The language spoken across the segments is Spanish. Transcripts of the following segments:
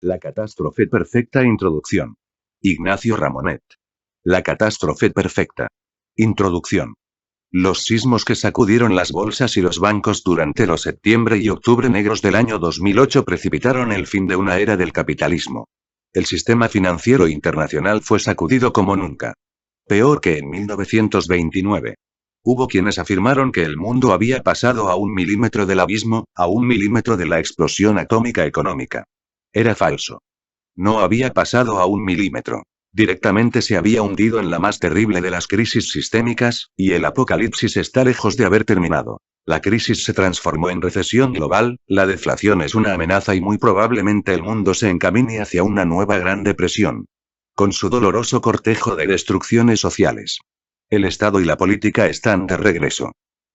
La catástrofe perfecta. Introducción. Ignacio Ramonet. La catástrofe perfecta. Introducción. Los sismos que sacudieron las bolsas y los bancos durante los septiembre y octubre negros del año 2008 precipitaron el fin de una era del capitalismo. El sistema financiero internacional fue sacudido como nunca. Peor que en 1929. Hubo quienes afirmaron que el mundo había pasado a 1 milímetro del abismo, a 1 milímetro de la explosión atómica económica. Era falso. No había pasado a 1 milímetro. Directamente se había hundido en la más terrible de las crisis sistémicas, y el apocalipsis está lejos de haber terminado. La crisis se transformó en recesión global, la deflación es una amenaza y muy probablemente el mundo se encamine hacia una nueva gran depresión. Con su doloroso cortejo de destrucciones sociales. El Estado y la política están de regreso.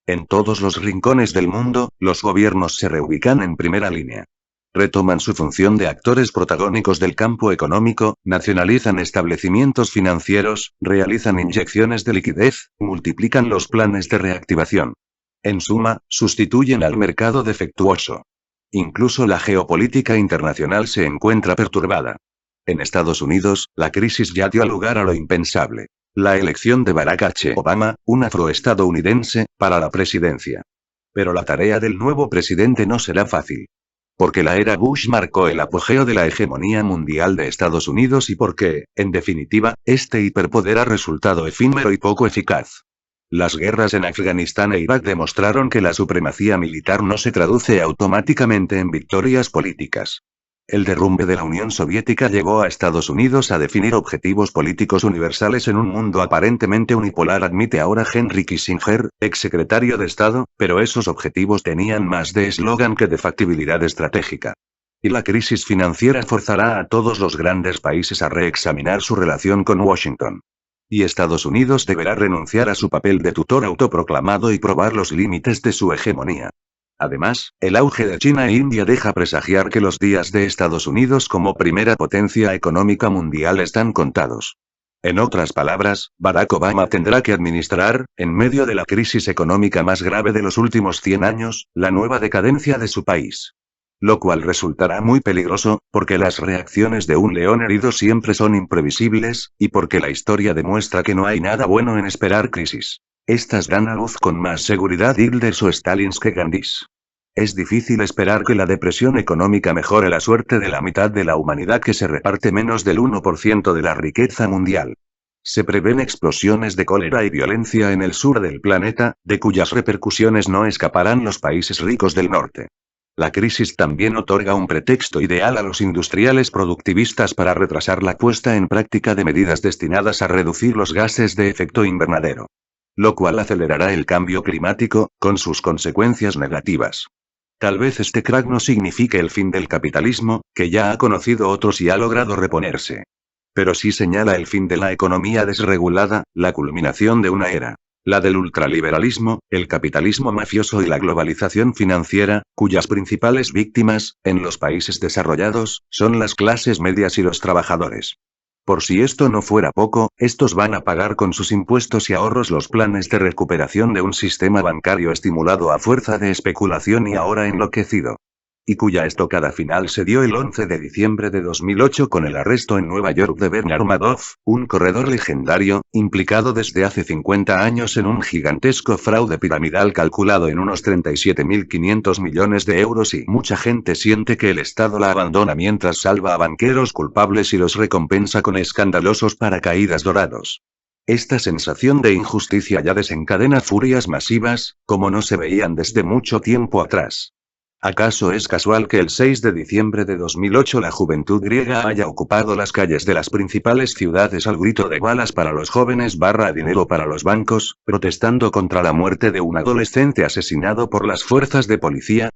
En todos los rincones del mundo, los gobiernos se reubican en primera línea. Retoman su función de actores protagónicos del campo económico, nacionalizan establecimientos financieros, realizan inyecciones de liquidez, multiplican los planes de reactivación. En suma, sustituyen al mercado defectuoso. Incluso la geopolítica internacional se encuentra perturbada. En Estados Unidos, la crisis ya dio lugar a lo impensable. La elección de Barack H. Obama, un afroestadounidense, para la presidencia. Pero la tarea del nuevo presidente no será fácil. Porque la era Bush marcó el apogeo de la hegemonía mundial de Estados Unidos y porque, en definitiva, este hiperpoder ha resultado efímero y poco eficaz. Las guerras en Afganistán e Irak demostraron que la supremacía militar no se traduce automáticamente en victorias políticas. El derrumbe de la Unión Soviética llevó a Estados Unidos a definir objetivos políticos universales en un mundo aparentemente unipolar, admite ahora Henry Kissinger, exsecretario de Estado, pero esos objetivos tenían más de eslogan que de factibilidad estratégica. Y la crisis financiera forzará a todos los grandes países a reexaminar su relación con Washington. Y Estados Unidos deberá renunciar a su papel de tutor autoproclamado y probar los límites de su hegemonía. Además, el auge de China e India deja presagiar que los días de Estados Unidos como primera potencia económica mundial están contados. En otras palabras, Barack Obama tendrá que administrar, en medio de la crisis económica más grave de los últimos 100 años, la nueva decadencia de su país. Lo cual resultará muy peligroso, porque las reacciones de un león herido siempre son imprevisibles, y porque la historia demuestra que no hay nada bueno en esperar crisis. Estas dan a luz con más seguridad Hilders o Stalins que Gandhis. Es difícil esperar que la depresión económica mejore la suerte de la mitad de la humanidad que se reparte menos del 1% de la riqueza mundial. Se prevén explosiones de cólera y violencia en el sur del planeta, de cuyas repercusiones no escaparán los países ricos del norte. La crisis también otorga un pretexto ideal a los industriales productivistas para retrasar la puesta en práctica de medidas destinadas a reducir los gases de efecto invernadero. Lo cual acelerará el cambio climático, con sus consecuencias negativas. Tal vez este crack no signifique el fin del capitalismo, que ya ha conocido otros y ha logrado reponerse. Pero sí señala el fin de la economía desregulada, la culminación de una era. La del ultraliberalismo, el capitalismo mafioso y la globalización financiera, cuyas principales víctimas, en los países desarrollados, son las clases medias y los trabajadores. Por si esto no fuera poco, estos van a pagar con sus impuestos y ahorros los planes de recuperación de un sistema bancario estimulado a fuerza de especulación y ahora enloquecido. Y cuya estocada final se dio el 11 de diciembre de 2008 con el arresto en Nueva York de Bernard Madoff, un corredor legendario, implicado desde hace 50 años en un gigantesco fraude piramidal calculado en unos 37.500 millones de euros y mucha gente siente que el Estado la abandona mientras salva a banqueros culpables y los recompensa con escandalosos paracaídas dorados. Esta sensación de injusticia ya desencadena furias masivas, como no se veían desde mucho tiempo atrás. ¿Acaso es casual que el 6 de diciembre de 2008 la juventud griega haya ocupado las calles de las principales ciudades al grito de balas para los jóvenes / dinero para los bancos, protestando contra la muerte de un adolescente asesinado por las fuerzas de policía?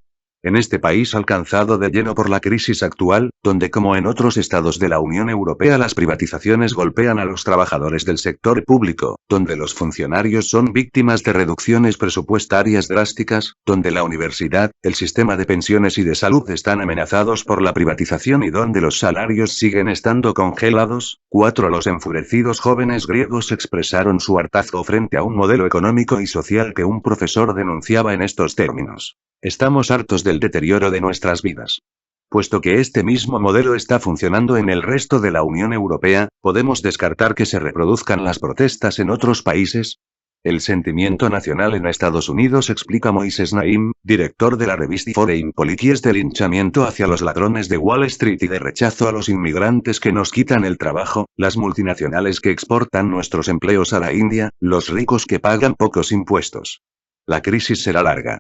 En este país alcanzado de lleno por la crisis actual, donde como en otros estados de la Unión Europea las privatizaciones golpean a los trabajadores del sector público, donde los funcionarios son víctimas de reducciones presupuestarias drásticas, donde la universidad, el sistema de pensiones y de salud están amenazados por la privatización y donde los salarios siguen estando congelados, los enfurecidos jóvenes griegos expresaron su hartazgo frente a un modelo económico y social que un profesor denunciaba en estos términos. Estamos hartos del deterioro de nuestras vidas. Puesto que este mismo modelo está funcionando en el resto de la Unión Europea, ¿podemos descartar que se reproduzcan las protestas en otros países? El sentimiento nacional en Estados Unidos, explica Moises Naim, director de la revista Foreign Policy, es de linchamiento hacia los ladrones de Wall Street y de rechazo a los inmigrantes que nos quitan el trabajo, las multinacionales que exportan nuestros empleos a la India, los ricos que pagan pocos impuestos. La crisis será larga.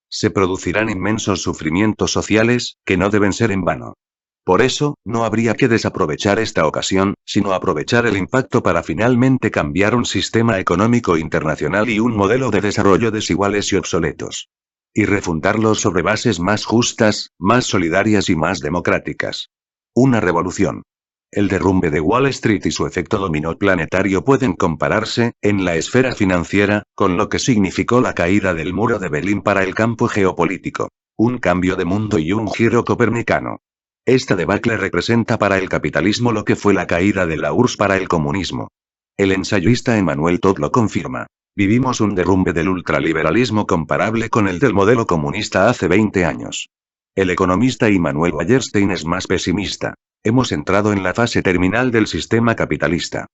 Se producirán inmensos sufrimientos sociales, que no deben ser en vano. Por eso, no habría que desaprovechar esta ocasión, sino aprovechar el impacto para finalmente cambiar un sistema económico internacional y un modelo de desarrollo desiguales y obsoletos. Y refundarlos sobre bases más justas, más solidarias y más democráticas. Una revolución. El derrumbe de Wall Street y su efecto dominó planetario pueden compararse, en la esfera financiera, con lo que significó la caída del muro de Berlín para el campo geopolítico. Un cambio de mundo y un giro copernicano. Esta debacle representa para el capitalismo lo que fue la caída de la URSS para el comunismo. El ensayista Emmanuel Todd lo confirma. Vivimos un derrumbe del ultraliberalismo comparable con el del modelo comunista hace 20 años. El economista Immanuel Wallerstein es más pesimista. Hemos entrado en la fase terminal del sistema capitalista.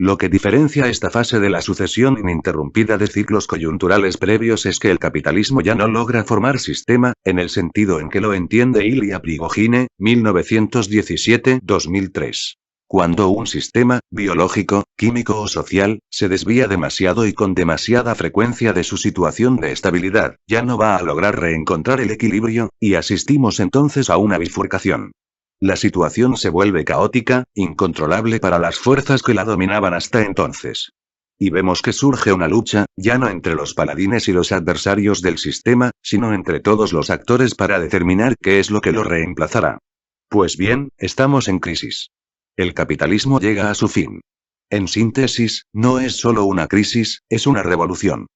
Lo que diferencia esta fase de la sucesión ininterrumpida de ciclos coyunturales previos es que el capitalismo ya no logra formar sistema, en el sentido en que lo entiende Ilya Prigogine, 1917-2003. Cuando un sistema, biológico, químico o social, se desvía demasiado y con demasiada frecuencia de su situación de estabilidad, ya no va a lograr reencontrar el equilibrio, y asistimos entonces a una bifurcación. La situación se vuelve caótica, incontrolable para las fuerzas que la dominaban hasta entonces. Y vemos que surge una lucha, ya no entre los paladines y los adversarios del sistema, sino entre todos los actores para determinar qué es lo que lo reemplazará. Pues bien, estamos en crisis. El capitalismo llega a su fin. En síntesis, no es solo una crisis, es una revolución.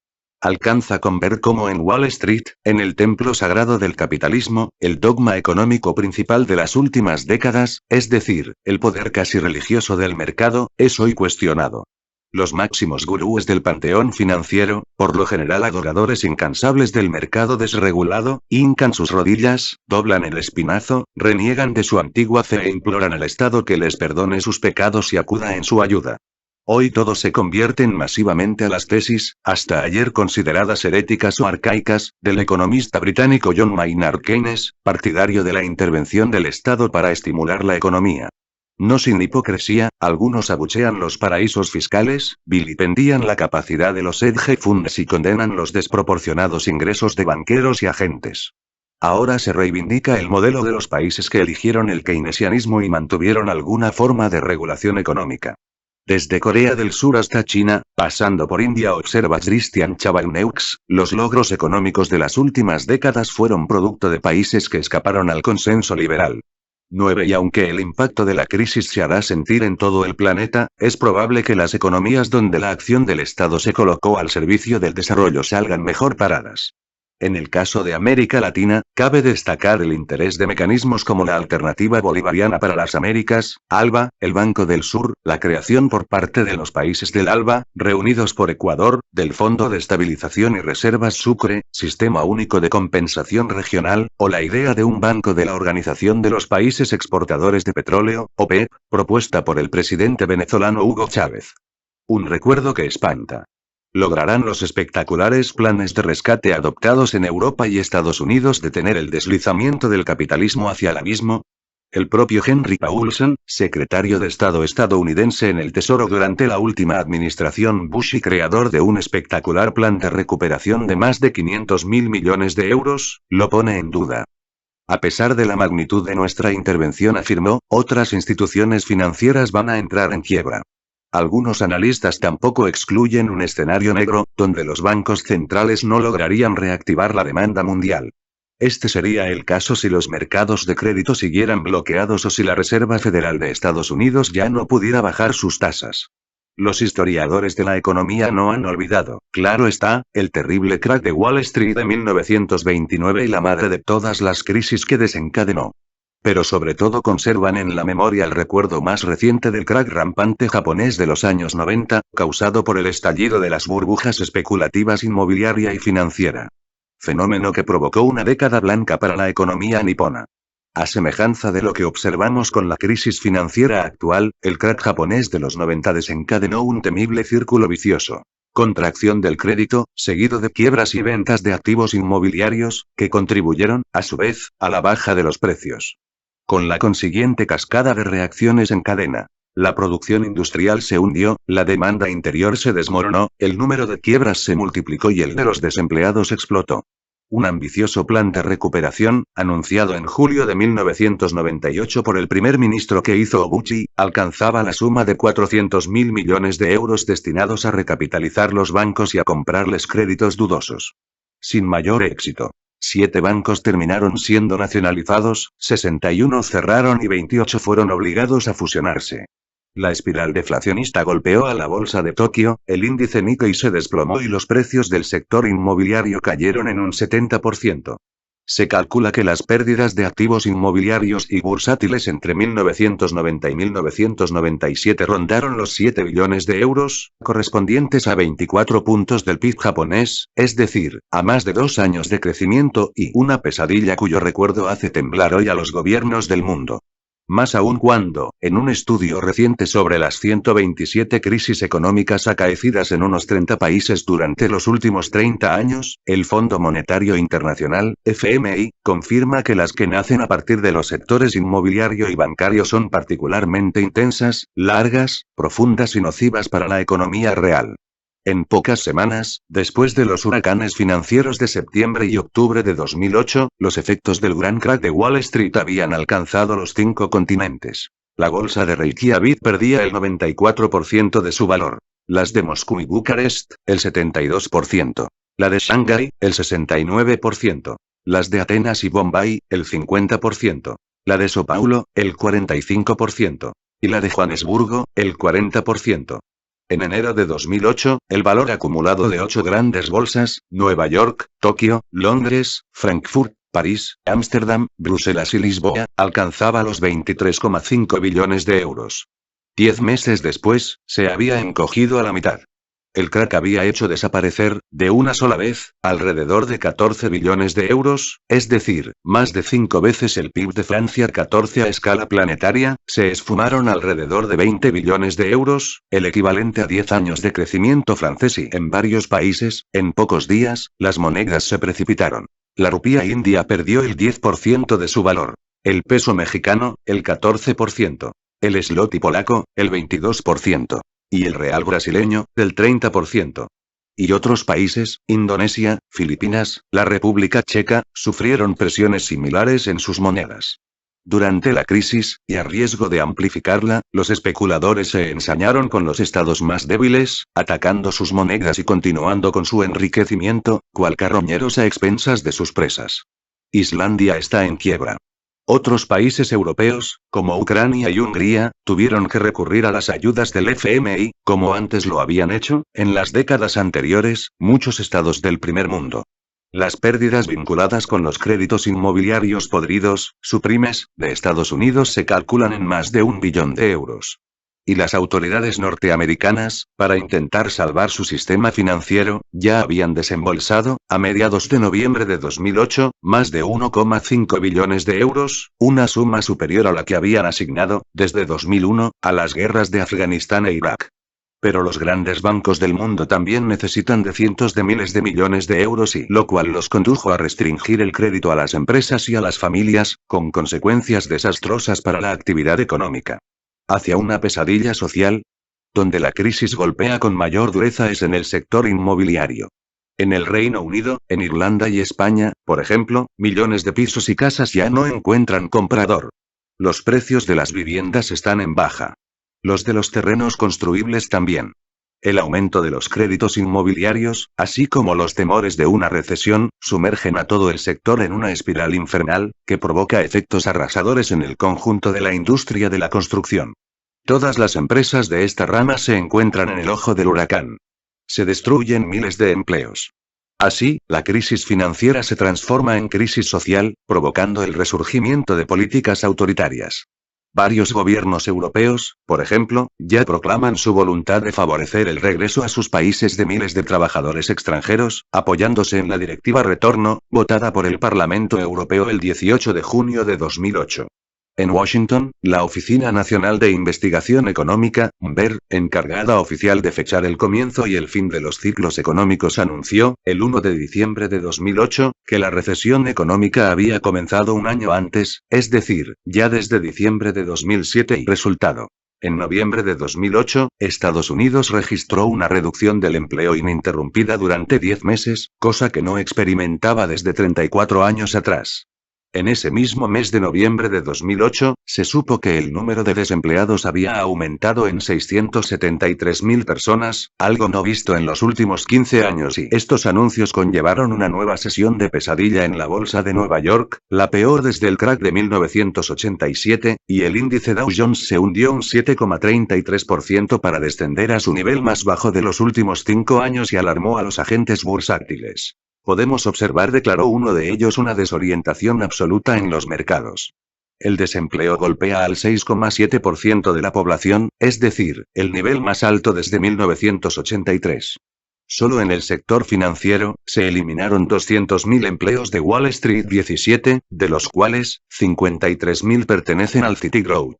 Alcanza con ver cómo en Wall Street, en el templo sagrado del capitalismo, el dogma económico principal de las últimas décadas, es decir, el poder casi religioso del mercado, es hoy cuestionado. Los máximos gurúes del panteón financiero, por lo general adoradores incansables del mercado desregulado, hincan sus rodillas, doblan el espinazo, reniegan de su antigua fe e imploran al Estado que les perdone sus pecados y acuda en su ayuda. Hoy todos se convierten masivamente a las tesis, hasta ayer consideradas heréticas o arcaicas, del economista británico John Maynard Keynes, partidario de la intervención del Estado para estimular la economía. No sin hipocresía, algunos abuchean los paraísos fiscales, vilipendían la capacidad de los hedge funds y condenan los desproporcionados ingresos de banqueros y agentes. Ahora se reivindica el modelo de los países que eligieron el keynesianismo y mantuvieron alguna forma de regulación económica. Desde Corea del Sur hasta China, pasando por India, observa Christian Chavaneux, los logros económicos de las últimas décadas fueron producto de países que escaparon al consenso liberal. 9. Y aunque el impacto de la crisis se hará sentir en todo el planeta, es probable que las economías donde la acción del Estado se colocó al servicio del desarrollo salgan mejor paradas. En el caso de América Latina, cabe destacar el interés de mecanismos como la Alternativa Bolivariana para las Américas, ALBA, el Banco del Sur, la creación por parte de los países del ALBA, reunidos por Ecuador, del Fondo de Estabilización y Reservas Sucre, Sistema Único de Compensación Regional, o la idea de un banco de la Organización de los Países Exportadores de Petróleo, OPEP, propuesta por el presidente venezolano Hugo Chávez. Un recuerdo que espanta. ¿Lograrán los espectaculares planes de rescate adoptados en Europa y Estados Unidos detener el deslizamiento del capitalismo hacia el abismo? El propio Henry Paulson, secretario de Estado estadounidense en el Tesoro durante la última administración Bush y creador de un espectacular plan de recuperación de más de 500.000 millones de euros, lo pone en duda. A pesar de la magnitud de nuestra intervención, afirmó, otras instituciones financieras van a entrar en quiebra. Algunos analistas tampoco excluyen un escenario negro, donde los bancos centrales no lograrían reactivar la demanda mundial. Este sería el caso si los mercados de crédito siguieran bloqueados o si la Reserva Federal de Estados Unidos ya no pudiera bajar sus tasas. Los historiadores de la economía no han olvidado, claro está, el terrible crack de Wall Street de 1929 y la madre de todas las crisis que desencadenó. Pero sobre todo conservan en la memoria el recuerdo más reciente del crack rampante japonés de los años 90, causado por el estallido de las burbujas especulativas inmobiliaria y financiera. Fenómeno que provocó una década blanca para la economía nipona. A semejanza de lo que observamos con la crisis financiera actual, el crack japonés de los 90 desencadenó un temible círculo vicioso. Contracción del crédito, seguido de quiebras y ventas de activos inmobiliarios, que contribuyeron, a su vez, a la baja de los precios. Con la consiguiente cascada de reacciones en cadena. La producción industrial se hundió, la demanda interior se desmoronó, el número de quiebras se multiplicó y el de los desempleados explotó. Un ambicioso plan de recuperación, anunciado en julio de 1998 por el primer ministro Keizo Oguchi, alcanzaba la suma de 400.000 millones de euros destinados a recapitalizar los bancos y a comprarles créditos dudosos. Sin mayor éxito. 7 bancos terminaron siendo nacionalizados, 61 cerraron y 28 fueron obligados a fusionarse. La espiral deflacionista golpeó a la bolsa de Tokio, el índice Nikkei se desplomó y los precios del sector inmobiliario cayeron en un 70%. Se calcula que las pérdidas de activos inmobiliarios y bursátiles entre 1990 y 1997 rondaron los 7 billones de euros, correspondientes a 24 puntos del PIB japonés, es decir, a más de 2 años de crecimiento y una pesadilla cuyo recuerdo hace temblar hoy a los gobiernos del mundo. Más aún cuando, en un estudio reciente sobre las 127 crisis económicas acaecidas en unos 30 países durante los últimos 30 años, el Fondo Monetario Internacional, FMI, confirma que las que nacen a partir de los sectores inmobiliario y bancario son particularmente intensas, largas, profundas y nocivas para la economía real. En pocas semanas, después de los huracanes financieros de septiembre y octubre de 2008, los efectos del gran crack de Wall Street habían alcanzado los 5 continentes. La bolsa de Reykjavik perdía el 94% de su valor. Las de Moscú y Bucarest, el 72%. La de Shanghái, el 69%. Las de Atenas y Bombay, el 50%. La de Sao Paulo, el 45%. Y la de Johannesburgo, el 40%. En enero de 2008, el valor acumulado de 8 grandes bolsas, Nueva York, Tokio, Londres, Frankfurt, París, Ámsterdam, Bruselas y Lisboa, alcanzaba los 23,5 billones de euros. 10 meses después, se había encogido a la mitad. El crack había hecho desaparecer, de una sola vez, alrededor de 14 billones de euros, es decir, más de 5 veces el PIB de Francia. 14 a escala planetaria, se esfumaron alrededor de 20 billones de euros, el equivalente a 10 años de crecimiento francés y en varios países, en pocos días, las monedas se precipitaron. La rupia india perdió el 10% de su valor. El peso mexicano, el 14%. El zloty polaco, el 22%. Y el real brasileño, del 30%. Y otros países, Indonesia, Filipinas, la República Checa, sufrieron presiones similares en sus monedas. Durante la crisis, y a riesgo de amplificarla, los especuladores se ensañaron con los estados más débiles, atacando sus monedas y continuando con su enriquecimiento, cual carroñeros a expensas de sus presas. Islandia está en quiebra. Otros países europeos, como Ucrania y Hungría, tuvieron que recurrir a las ayudas del FMI, como antes lo habían hecho, en las décadas anteriores, muchos estados del primer mundo. Las pérdidas vinculadas con los créditos inmobiliarios podridos, subprimes, de Estados Unidos se calculan en más de 1 billón de euros. Y las autoridades norteamericanas, para intentar salvar su sistema financiero, ya habían desembolsado, a mediados de noviembre de 2008, más de 1,5 billones de euros, una suma superior a la que habían asignado, desde 2001, a las guerras de Afganistán e Irak. Pero los grandes bancos del mundo también necesitan de cientos de miles de millones de euros y lo cual los condujo a restringir el crédito a las empresas y a las familias, con consecuencias desastrosas para la actividad económica. Hacia una pesadilla social, donde la crisis golpea con mayor dureza es en el sector inmobiliario. En el Reino Unido, en Irlanda y España, por ejemplo, millones de pisos y casas ya no encuentran comprador. Los precios de las viviendas están en baja. Los de los terrenos construibles también. El aumento de los créditos inmobiliarios, así como los temores de una recesión, sumergen a todo el sector en una espiral infernal, que provoca efectos arrasadores en el conjunto de la industria de la construcción. Todas las empresas de esta rama se encuentran en el ojo del huracán. Se destruyen miles de empleos. Así, la crisis financiera se transforma en crisis social, provocando el resurgimiento de políticas autoritarias. Varios gobiernos europeos, por ejemplo, ya proclaman su voluntad de favorecer el regreso a sus países de miles de trabajadores extranjeros, apoyándose en la Directiva Retorno, votada por el Parlamento Europeo el 18 de junio de 2008. En Washington, la Oficina Nacional de Investigación Económica, BER, encargada oficial de fechar el comienzo y el fin de los ciclos económicos, anunció, el 1 de diciembre de 2008, que la recesión económica había comenzado un año antes, es decir, ya desde diciembre de 2007 y resultado. En noviembre de 2008, Estados Unidos registró una reducción del empleo ininterrumpida durante 10 meses, cosa que no experimentaba desde 34 años atrás. En ese mismo mes de noviembre de 2008, se supo que el número de desempleados había aumentado en 673.000 personas, algo no visto en los últimos 15 años, y estos anuncios conllevaron una nueva sesión de pesadilla en la bolsa de Nueva York, la peor desde el crack de 1987, y el índice Dow Jones se hundió un 7,33% para descender a su nivel más bajo de los últimos 5 años y alarmó a los agentes bursátiles. Podemos observar, declaró uno de ellos, una desorientación absoluta en los mercados. El desempleo golpea al 6,7% de la población, es decir, el nivel más alto desde 1983. Solo en el sector financiero, se eliminaron 200.000 empleos de Wall Street 17, de los cuales, 53.000 pertenecen al Citigroup.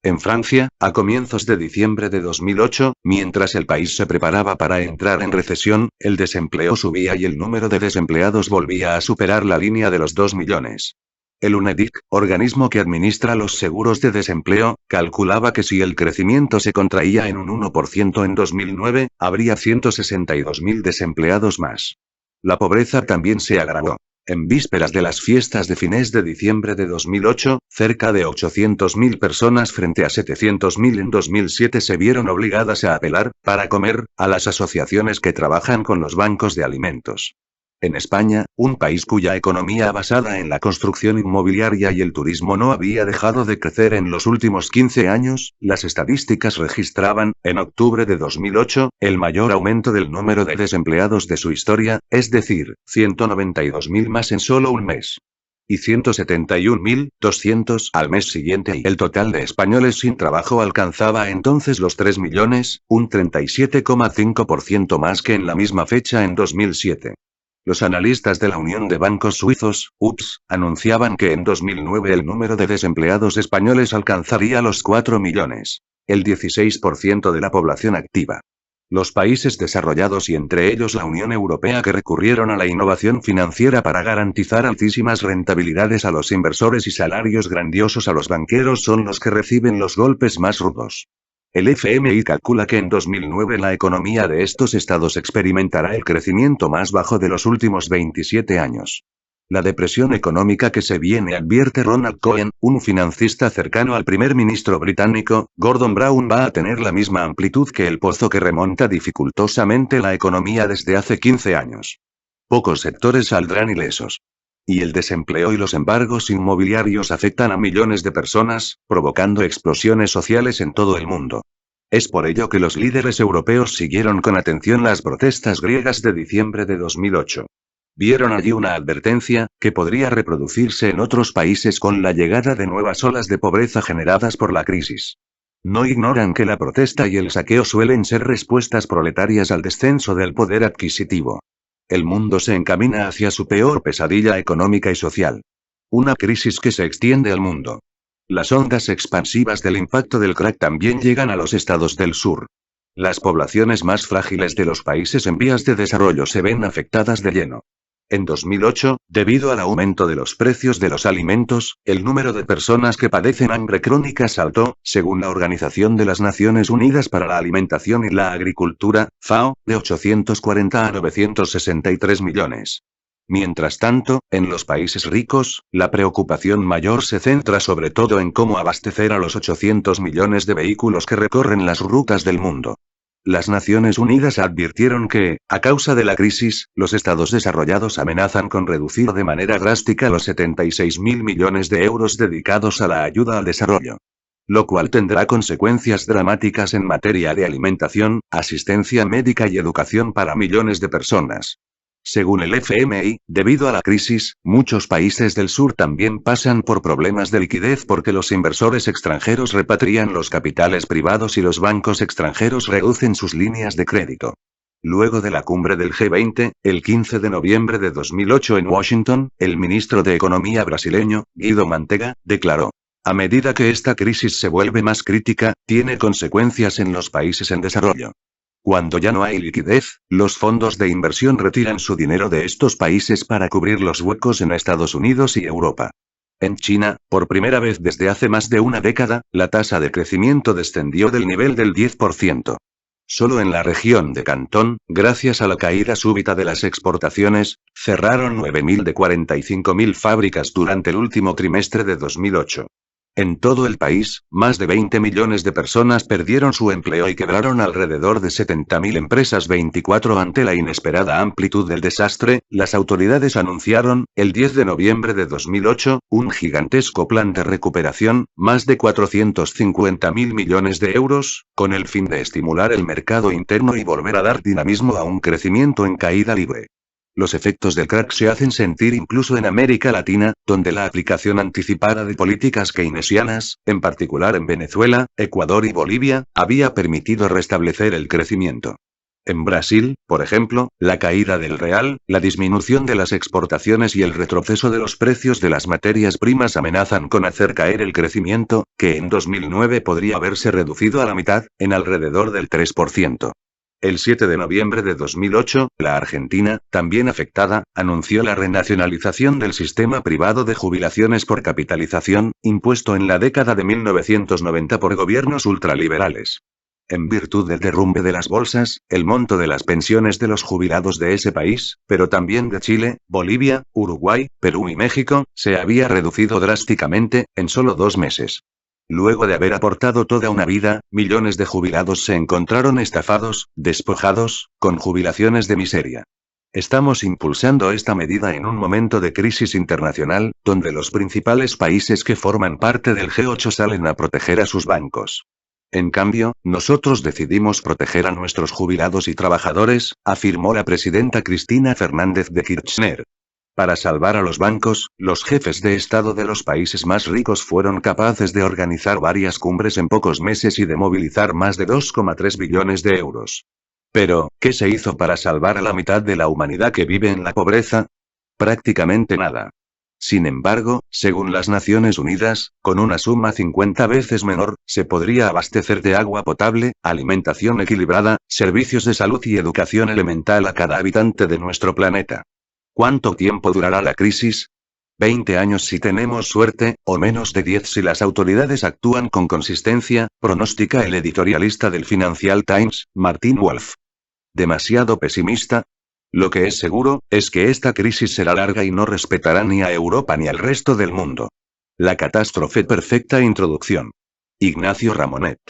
En Francia, a comienzos de diciembre de 2008, mientras el país se preparaba para entrar en recesión, el desempleo subía y el número de desempleados volvía a superar la línea de los 2 millones. El UNEDIC, organismo que administra los seguros de desempleo, calculaba que si el crecimiento se contraía en un 1% en 2009, habría 162.000 desempleados más. La pobreza también se agravó. En vísperas de las fiestas de fines de diciembre de 2008, cerca de 800.000 personas frente a 700.000 en 2007 se vieron obligadas a apelar, para comer, a las asociaciones que trabajan con los bancos de alimentos. En España, un país cuya economía basada en la construcción inmobiliaria y el turismo no había dejado de crecer en los últimos 15 años, las estadísticas registraban, en octubre de 2008, el mayor aumento del número de desempleados de su historia, es decir, 192.000 más en solo un mes. Y 171.200 al mes siguiente, y el total de españoles sin trabajo alcanzaba entonces los 3 millones, un 37,5% más que en la misma fecha en 2007. Los analistas de la Unión de Bancos Suizos, UBS, anunciaban que en 2009 el número de desempleados españoles alcanzaría los 4 millones, el 16% de la población activa. Los países desarrollados y entre ellos la Unión Europea, que recurrieron a la innovación financiera para garantizar altísimas rentabilidades a los inversores y salarios grandiosos a los banqueros, son los que reciben los golpes más rudos. El FMI calcula que en 2009 la economía de estos estados experimentará el crecimiento más bajo de los últimos 27 años. La depresión económica que se viene, advierte Ronald Cohen, un financista cercano al primer ministro británico, Gordon Brown, va a tener la misma amplitud que el pozo que remonta dificultosamente la economía desde hace 15 años. Pocos sectores saldrán ilesos. Y el desempleo y los embargos inmobiliarios afectan a millones de personas, provocando explosiones sociales en todo el mundo. Es por ello que los líderes europeos siguieron con atención las protestas griegas de diciembre de 2008. Vieron allí una advertencia, que podría reproducirse en otros países con la llegada de nuevas olas de pobreza generadas por la crisis. No ignoran que la protesta y el saqueo suelen ser respuestas proletarias al descenso del poder adquisitivo. El mundo se encamina hacia su peor pesadilla económica y social. Una crisis que se extiende al mundo. Las ondas expansivas del impacto del crack también llegan a los estados del sur. Las poblaciones más frágiles de los países en vías de desarrollo se ven afectadas de lleno. En 2008, debido al aumento de los precios de los alimentos, el número de personas que padecen hambre crónica saltó, según la Organización de las Naciones Unidas para la Alimentación y la Agricultura, FAO, de 840 a 963 millones. Mientras tanto, en los países ricos, la preocupación mayor se centra sobre todo en cómo abastecer a los 800 millones de vehículos que recorren las rutas del mundo. Las Naciones Unidas advirtieron que, a causa de la crisis, los estados desarrollados amenazan con reducir de manera drástica los 76.000 millones de euros dedicados a la ayuda al desarrollo. Lo cual tendrá consecuencias dramáticas en materia de alimentación, asistencia médica y educación para millones de personas. Según el FMI, debido a la crisis, muchos países del sur también pasan por problemas de liquidez porque los inversores extranjeros repatrian los capitales privados y los bancos extranjeros reducen sus líneas de crédito. Luego de la cumbre del G20, el 15 de noviembre de 2008 en Washington, el ministro de Economía brasileño, Guido Mantega, declaró: a medida que esta crisis se vuelve más crítica, tiene consecuencias en los países en desarrollo. Cuando ya no hay liquidez, los fondos de inversión retiran su dinero de estos países para cubrir los huecos en Estados Unidos y Europa. En China, por primera vez desde hace más de una década, la tasa de crecimiento descendió del nivel del 10%. Solo en la región de Cantón, gracias a la caída súbita de las exportaciones, cerraron 9.000 de 45.000 fábricas durante el último trimestre de 2008. En todo el país, más de 20 millones de personas perdieron su empleo y quebraron alrededor de 70.000 empresas 24 ante la inesperada amplitud del desastre. Las autoridades anunciaron, el 10 de noviembre de 2008, un gigantesco plan de recuperación, más de 450.000 millones de euros, con el fin de estimular el mercado interno y volver a dar dinamismo a un crecimiento en caída libre. Los efectos del crack se hacen sentir incluso en América Latina, donde la aplicación anticipada de políticas keynesianas, en particular en Venezuela, Ecuador y Bolivia, había permitido restablecer el crecimiento. En Brasil, por ejemplo, la caída del real, la disminución de las exportaciones y el retroceso de los precios de las materias primas amenazan con hacer caer el crecimiento, que en 2009 podría haberse reducido a la mitad, en alrededor del 3%. El 7 de noviembre de 2008, la Argentina, también afectada, anunció la renacionalización del sistema privado de jubilaciones por capitalización, impuesto en la década de 1990 por gobiernos ultraliberales. En virtud del derrumbe de las bolsas, el monto de las pensiones de los jubilados de ese país, pero también de Chile, Bolivia, Uruguay, Perú y México, se había reducido drásticamente, en solo 2 meses. Luego de haber aportado toda una vida, millones de jubilados se encontraron estafados, despojados, con jubilaciones de miseria. Estamos impulsando esta medida en un momento de crisis internacional, donde los principales países que forman parte del G8 salen a proteger a sus bancos. En cambio, nosotros decidimos proteger a nuestros jubilados y trabajadores, afirmó la presidenta Cristina Fernández de Kirchner. Para salvar a los bancos, los jefes de Estado de los países más ricos fueron capaces de organizar varias cumbres en pocos meses y de movilizar más de 2,3 billones de euros. Pero, ¿qué se hizo para salvar a la mitad de la humanidad que vive en la pobreza? Prácticamente nada. Sin embargo, según las Naciones Unidas, con una suma 50 veces menor, se podría abastecer de agua potable, alimentación equilibrada, servicios de salud y educación elemental a cada habitante de nuestro planeta. ¿Cuánto tiempo durará la crisis? 20 años si tenemos suerte, o menos de 10 si las autoridades actúan con consistencia, pronostica el editorialista del Financial Times, Martin Wolf. ¿Demasiado pesimista? Lo que es seguro, es que esta crisis será larga y no respetará ni a Europa ni al resto del mundo. La catástrofe perfecta. Introducción. Ignacio Ramonet.